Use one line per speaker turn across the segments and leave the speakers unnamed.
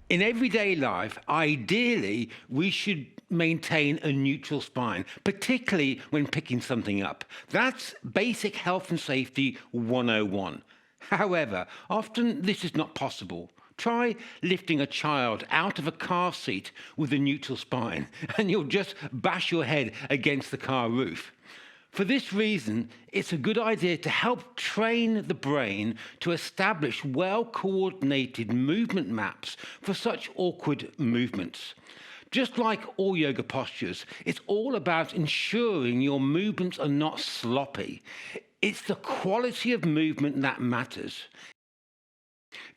In everyday life, ideally, we should maintain a neutral spine, particularly when picking something up. That's basic health and safety 101. However, often this is not possible. Try lifting a child out of a car seat with a neutral spine, and you'll just bash your head against the car roof. For this reason, it's a good idea to help train the brain to establish well-coordinated movement maps for such awkward movements. Just like all yoga postures, it's all about ensuring your movements are not sloppy. It's the quality of movement that matters.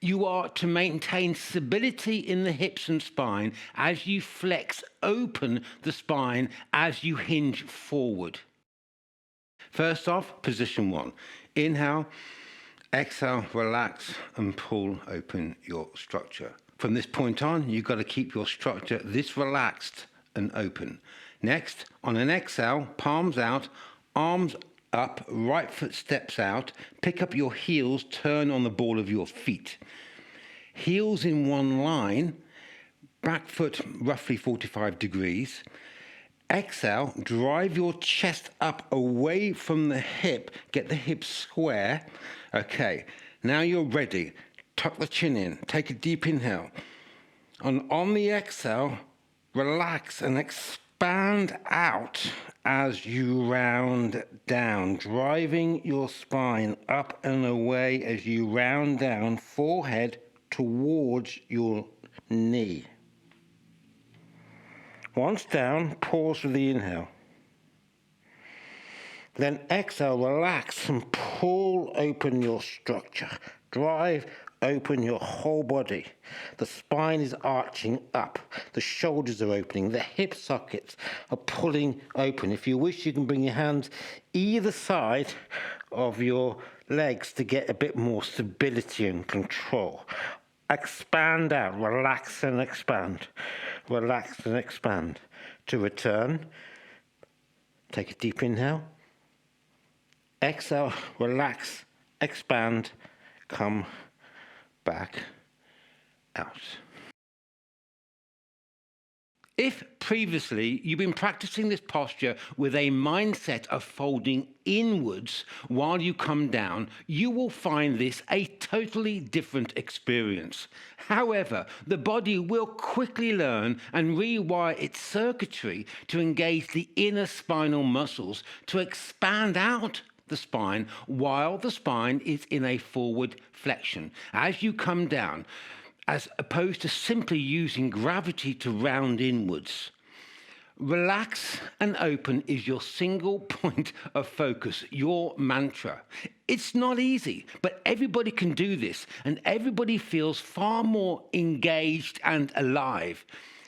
You are to maintain stability in the hips and spine as you flex open the spine as you hinge forward. First off, position 1. Inhale, exhale, relax and pull open your structure. From this point on, you've got to keep your structure this relaxed and open. Next, on an exhale, palms out, arms up, right foot steps out, pick up your heels, turn on the ball of your feet. Heels in one line, back foot roughly 45 degrees. Exhale, drive your chest up away from the hip, get the hips square. Okay, now you're ready. Tuck the chin in, take a deep inhale. And on the exhale, relax and expand out as you round down, driving your spine up and away as you round down, forehead towards your knee. Once down, pause with the inhale. Then exhale, relax and pull open your structure. Drive open your whole body. The spine is arching up. The shoulders are opening. The hip sockets are pulling open. If you wish, you can bring your hands either side of your legs to get a bit more stability and control. Expand out, relax and expand. Relax and expand. To return, take a deep inhale. Exhale, relax, expand, come back out. If previously you've been practicing this posture with a mindset of folding inwards while you come down, you will find this a totally different experience. However, the body will quickly learn and rewire its circuitry to engage the inner spinal muscles to expand out the spine while the spine is in a forward flexion as you come down, as opposed to simply using gravity to round inwards. Relax and open is your single point of focus, your mantra. It's not easy, but everybody can do this, and everybody feels far more engaged and alive.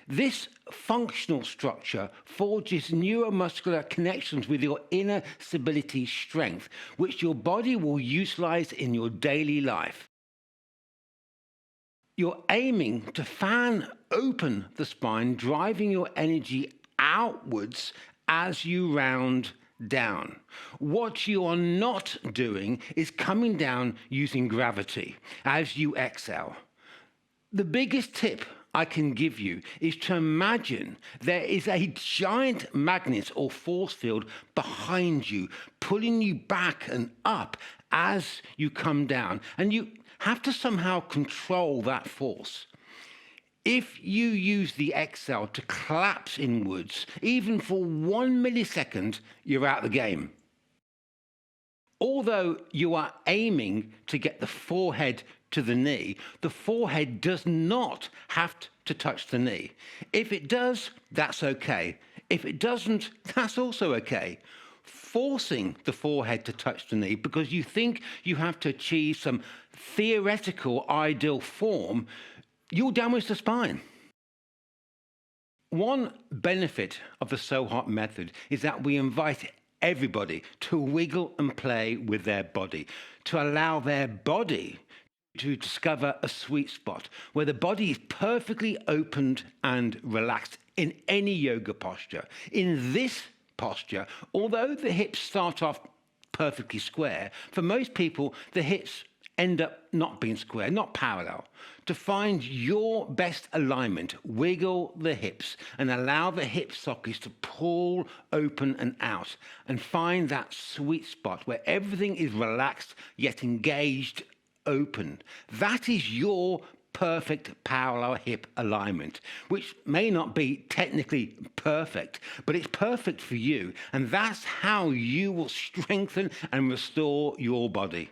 This functional structure forges neuromuscular connections with your inner stability strength, which your body will utilize in your daily life. You're aiming to fan open the spine, driving your energy outwards as you round down. What you are not doing is coming down using gravity as you exhale. The biggest tip I can give you is to imagine there is a giant magnet or force field behind you, pulling you back and up as you come down. And you have to somehow control that force. If you use the exhale to collapse inwards, even for 1 millisecond, you're out of the game. Although you are aiming to get the forehead to the knee, the forehead does not have to touch the knee. If it does, that's okay. If it doesn't, that's also okay. Forcing the forehead to touch the knee because you think you have to achieve some theoretical ideal form, you'll damage the spine. One benefit of the Sohot method is that we invite everybody to wiggle and play with their body, to allow their body to discover a sweet spot where the body is perfectly opened and relaxed in any yoga posture. In this posture, although the hips start off perfectly square, for most people, the hips end up not being square, not parallel. To find your best alignment, wiggle the hips and allow the hip sockets to pull open and out, and find that sweet spot where everything is relaxed yet engaged, open. That is your perfect parallel hip alignment, which may not be technically perfect, but it's perfect for you, and that's how you will strengthen and restore your body.